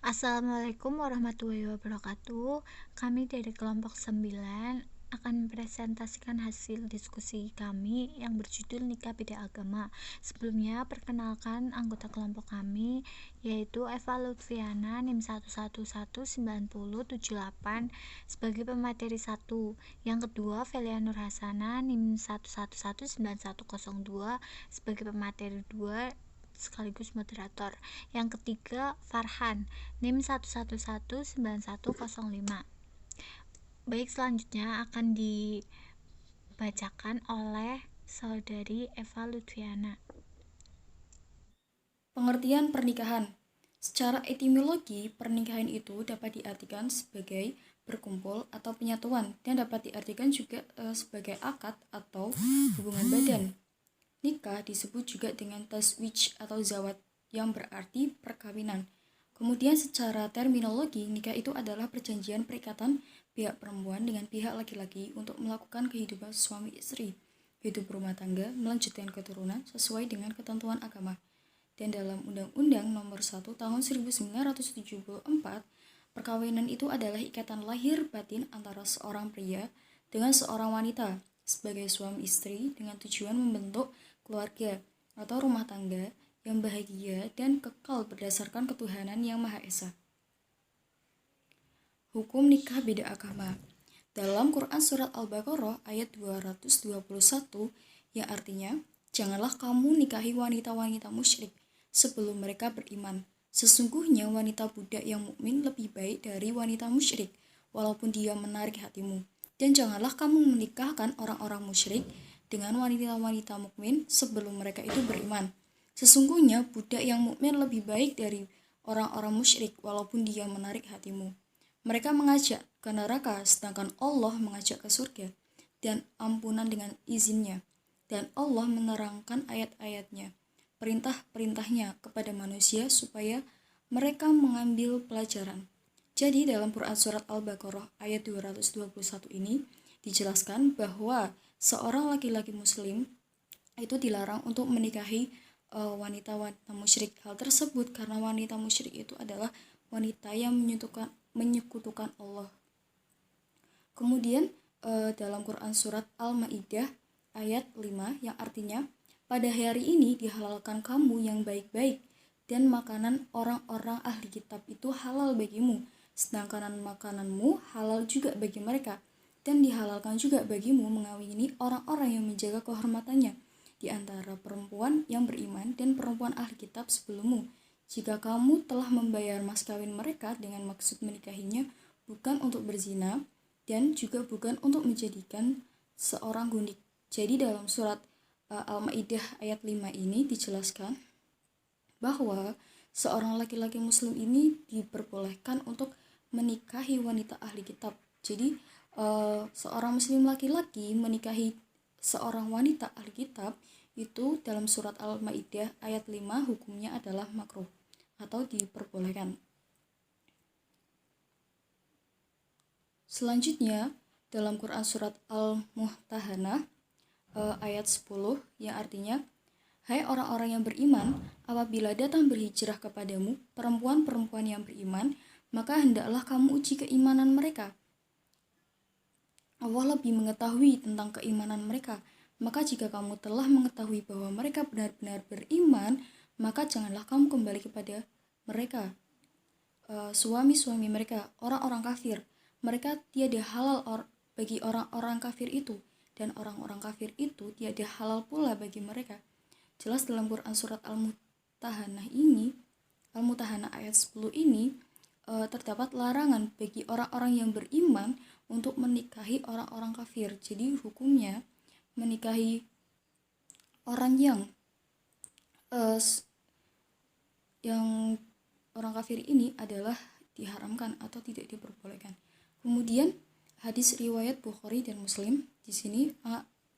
Assalamualaikum warahmatullahi wabarakatuh. Kami dari kelompok 9 akan mempresentasikan hasil diskusi kami yang berjudul Nikah Beda Agama. Sebelumnya, perkenalkan anggota kelompok kami, yaitu Eva Lutfiana NIM 1119078 sebagai pemateri 1. Yang kedua, Velia Nur Hasana NIM 1119102 sebagai pemateri 2 sekaligus moderator. Yang ketiga, Farhan NIM 1119105. Baik, selanjutnya akan dibacakan oleh saudari Eva Lutfiana. Pengertian pernikahan. Secara etimologi, pernikahan itu dapat diartikan sebagai berkumpul atau penyatuan dan dapat diartikan juga sebagai akad atau hubungan badan. Nikah disebut juga dengan tazwij atau zawat yang berarti perkawinan. Kemudian secara terminologi, nikah itu adalah perjanjian perikatan pihak perempuan dengan pihak laki-laki untuk melakukan kehidupan suami istri, hidup rumah tangga, melanjutkan keturunan sesuai dengan ketentuan agama. Dan dalam Undang-Undang Nomor 1 Tahun 1974, perkawinan itu adalah ikatan lahir batin antara seorang pria dengan seorang wanita sebagai suami istri dengan tujuan membentuk keluarga atau rumah tangga yang bahagia dan kekal berdasarkan ketuhanan yang Maha Esa. Hukum nikah beda agama. Dalam Quran Surat Al-Baqarah ayat 221 yang artinya, janganlah kamu nikahi wanita-wanita musyrik sebelum mereka beriman. Sesungguhnya wanita budak yang mukmin lebih baik dari wanita musyrik, walaupun dia menarik hatimu. Dan janganlah kamu menikahkan orang-orang musyrik dengan wanita-wanita mukmin sebelum mereka itu beriman. Sesungguhnya budak yang mukmin lebih baik dari orang-orang musyrik, walaupun dia menarik hatimu. Mereka mengajak ke neraka, sedangkan Allah mengajak ke surga dan ampunan dengan izinnya. Dan Allah menerangkan ayat-ayatnya, perintah-perintahnya kepada manusia supaya mereka mengambil pelajaran. Jadi dalam Quran Surat Al-Baqarah ayat 221 ini dijelaskan bahwa seorang laki-laki muslim itu dilarang untuk menikahi wanita-wanita musyrik. Hal tersebut karena wanita musyrik itu adalah wanita yang menyekutukan Allah. Kemudian dalam Quran Surat Al-Ma'idah ayat 5 yang artinya, pada hari ini dihalalkan kamu yang baik-baik dan makanan orang-orang ahli kitab itu halal bagimu, sedangkan makananmu halal juga bagi mereka, dan dihalalkan juga bagimu mengawini orang-orang yang menjaga kehormatannya di antara perempuan yang beriman dan perempuan ahli kitab sebelummu, jika kamu telah membayar mas kawin mereka dengan maksud menikahinya bukan untuk berzina dan juga bukan untuk menjadikan seorang gundik. Jadi dalam surat Al-Ma'idah ayat 5 ini dijelaskan bahwa seorang laki-laki muslim ini diperbolehkan untuk menikahi wanita ahli kitab. Jadi seorang muslim laki-laki menikahi seorang wanita ahli kitab itu dalam surat Al-Ma'idah ayat 5 hukumnya adalah makruh atau diperbolehkan. Selanjutnya dalam Quran surat Al-Muhtahanah ayat 10 yang artinya, hai orang-orang yang beriman, apabila datang berhijrah kepadamu perempuan-perempuan yang beriman, maka hendaklah kamu uji keimanan mereka. Allah lebih mengetahui tentang keimanan mereka. Maka jika kamu telah mengetahui bahwa mereka benar-benar beriman, maka janganlah kamu kembali kepada mereka, suami-suami mereka, orang-orang kafir. Mereka tiada halal bagi orang-orang kafir itu, dan orang-orang kafir itu tiada halal pula bagi mereka. Jelas dalam Quran surat Al-Mutahanah ayat 10 ini terdapat larangan bagi orang-orang yang beriman untuk menikahi orang-orang kafir. Jadi hukumnya menikahi orang yang orang kafir ini adalah diharamkan atau tidak diperbolehkan. Kemudian hadis riwayat Bukhari dan Muslim, di sini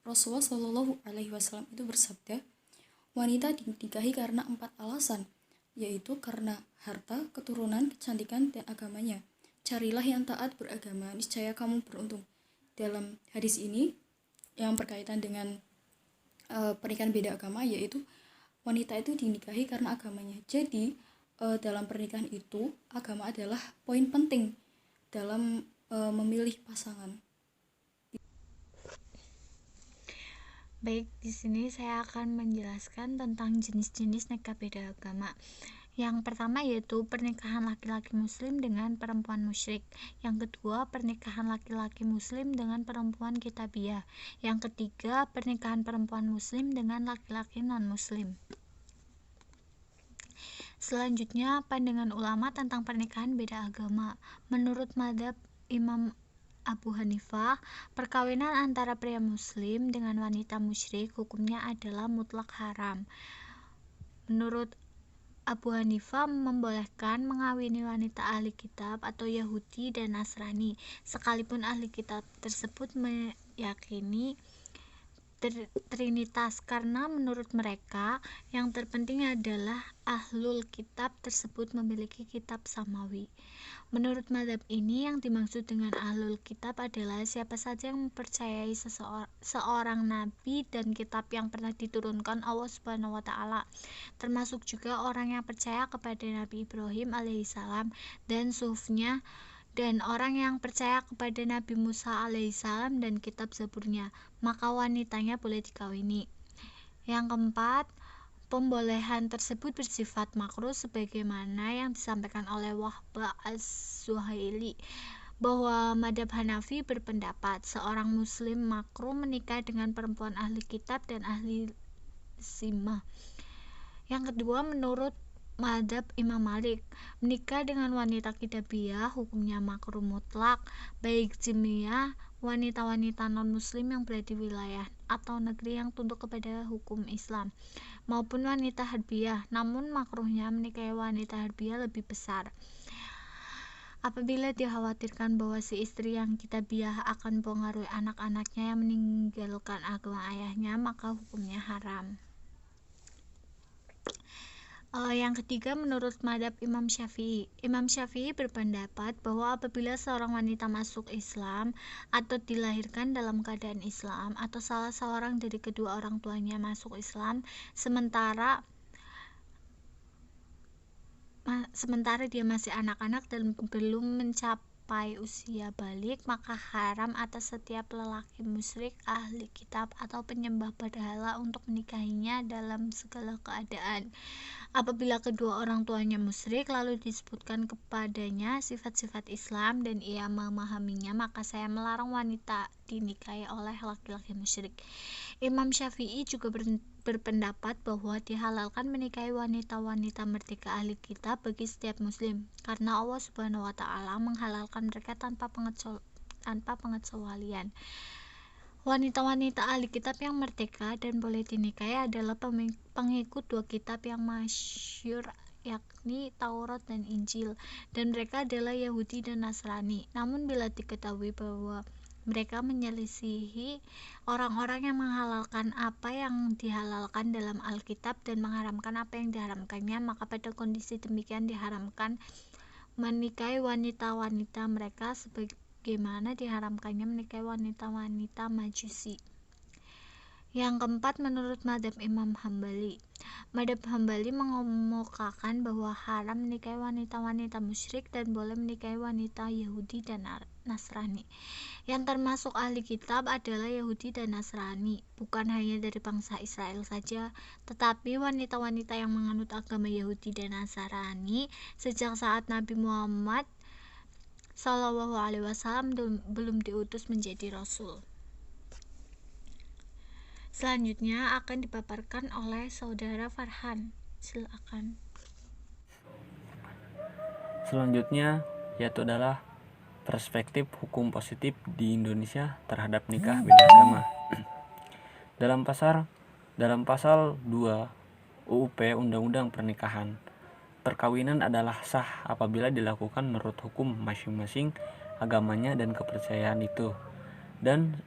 Rasulullah Shallallahu Alaihi Wasallam itu bersabda, wanita dinikahi karena 4 alasan, yaitu karena harta, keturunan, kecantikan, dan agamanya. Carilah yang taat beragama, niscaya kamu beruntung. Dalam hadis ini yang berkaitan dengan pernikahan beda agama, yaitu wanita itu dinikahi karena agamanya. Jadi dalam pernikahan itu agama adalah poin penting dalam memilih pasangan. Baik, di sini saya akan menjelaskan tentang jenis-jenis nikah beda agama. Yang pertama yaitu pernikahan laki-laki muslim dengan perempuan musyrik. Yang kedua, pernikahan laki-laki muslim dengan perempuan kitabiah. Yang ketiga, pernikahan perempuan muslim dengan laki-laki non-muslim. Selanjutnya, pandangan ulama tentang pernikahan beda agama. Menurut mazhab Imam Abu Hanifah, perkawinan antara pria muslim dengan wanita musyrik hukumnya adalah mutlak haram. Menurut Abu Hanifah membolehkan mengawini wanita ahli kitab atau Yahudi dan Nasrani, sekalipun ahli kitab tersebut meyakini Trinitas, karena menurut mereka yang terpenting adalah ahlul kitab tersebut memiliki kitab samawi. Menurut mazhab ini, yang dimaksud dengan ahlul kitab adalah siapa saja yang mempercayai seorang nabi dan kitab yang pernah diturunkan Allah Subhanahu wa taala, termasuk juga orang yang percaya kepada Nabi Ibrahim alaihissalam dan suhufnya, dan orang yang percaya kepada Nabi Musa alaihissalam dan kitab Zaburnya, maka wanitanya boleh dikawini. Yang keempat, pembolehan tersebut bersifat makruh sebagaimana yang disampaikan oleh Wahbah Az-Zuhaili, bahwa madhab Hanafi berpendapat seorang muslim makruh menikah dengan perempuan ahli kitab dan ahli zimah. Yang kedua, menurut mazhab Imam Malik, menikah dengan wanita kitabiah hukumnya makruh mutlak, baik zimiyah, wanita-wanita non-muslim yang berada di wilayah atau negeri yang tunduk kepada hukum Islam, maupun wanita harbiah. Namun makruhnya menikahi wanita harbiah lebih besar apabila dikhawatirkan bahwa si istri yang kitabiah akan mempengaruhi anak-anaknya yang meninggalkan agama ayahnya, maka hukumnya haram. Yang ketiga, menurut mazhab Imam Syafi'i berpendapat bahwa apabila seorang wanita masuk Islam atau dilahirkan dalam keadaan Islam, atau salah seorang dari kedua orang tuanya masuk Islam sementara dia masih anak-anak dan belum mencapai usia balik, maka haram atas setiap lelaki musyrik, ahli kitab, atau penyembah berhala untuk menikahinya dalam segala keadaan. Apabila kedua orang tuanya musyrik lalu disebutkan kepadanya sifat-sifat Islam dan ia memahaminya, maka saya melarang wanita dinikahi oleh laki-laki musyrik. Imam Syafi'i juga berpendapat bahwa dihalalkan menikahi wanita-wanita merdeka ahli kitab bagi setiap muslim, karena Allah Subhanahu wa taala menghalalkan mereka tanpa pengecualian. Wanita-wanita ahli kitab yang merdeka dan boleh dinikahi adalah pengikut dua kitab yang masyhur, yakni Taurat dan Injil, dan mereka adalah Yahudi dan Nasrani. Namun bila diketahui bahwa mereka menyelisihi orang-orang yang menghalalkan apa yang dihalalkan dalam Alkitab dan mengharamkan apa yang diharamkannya, maka pada kondisi demikian diharamkan menikahi wanita-wanita mereka sebagaimana diharamkannya menikahi wanita-wanita Majusi. Yang keempat, menurut mazhab Imam Hambali, mazhab Hambali mengemukakan bahwa haram menikahi wanita-wanita musyrik dan boleh menikahi wanita Yahudi dan Nasrani. Yang termasuk ahli kitab adalah Yahudi dan Nasrani, bukan hanya dari bangsa Israel saja, tetapi wanita-wanita yang menganut agama Yahudi dan Nasrani sejak saat Nabi Muhammad SAW belum diutus menjadi rasul. Selanjutnya akan dipaparkan oleh saudara Farhan. Silakan. Selanjutnya yaitu adalah perspektif hukum positif di Indonesia terhadap nikah beda agama. Dalam pasal 2 UUP Undang-Undang Pernikahan, perkawinan adalah sah apabila dilakukan menurut hukum masing-masing agamanya dan kepercayaan itu, dan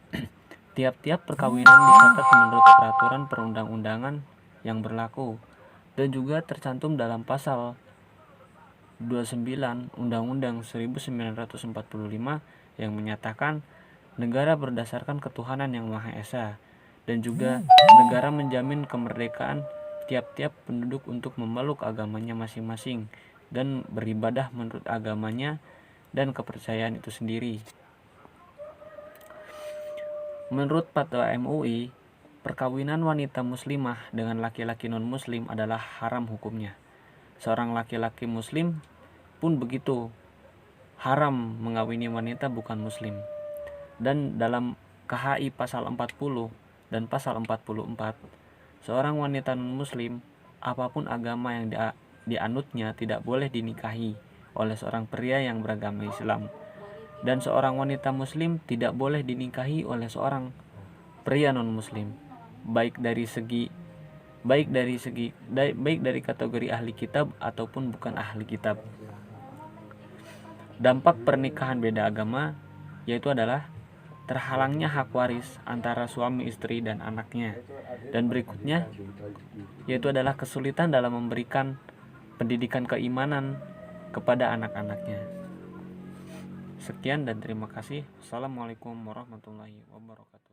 tiap-tiap perkawinan dicatat menurut peraturan perundang-undangan yang berlaku, dan juga tercantum dalam pasal 29 Undang-Undang 1945 yang menyatakan negara berdasarkan ketuhanan yang Maha Esa, dan juga negara menjamin kemerdekaan tiap-tiap penduduk untuk memeluk agamanya masing-masing dan beribadah menurut agamanya dan kepercayaan itu sendiri. Menurut fatwa MUI, perkawinan wanita muslimah dengan laki-laki non-muslim adalah haram hukumnya. Seorang laki-laki muslim pun begitu, haram mengawini wanita bukan muslim. Dan dalam KHI pasal 40 dan pasal 44, seorang wanita non-muslim, apapun agama yang dianutnya, tidak boleh dinikahi oleh seorang pria yang beragama Islam. Dan seorang wanita muslim tidak boleh dinikahi oleh seorang pria non-muslim, baik dari kategori ahli kitab ataupun bukan ahli kitab. Dampak pernikahan beda agama yaitu adalah terhalangnya hak waris antara suami istri dan anaknya. Dan berikutnya yaitu adalah kesulitan dalam memberikan pendidikan keimanan kepada anak-anaknya. Sekian dan terima kasih. Assalamualaikum warahmatullahi wabarakatuh.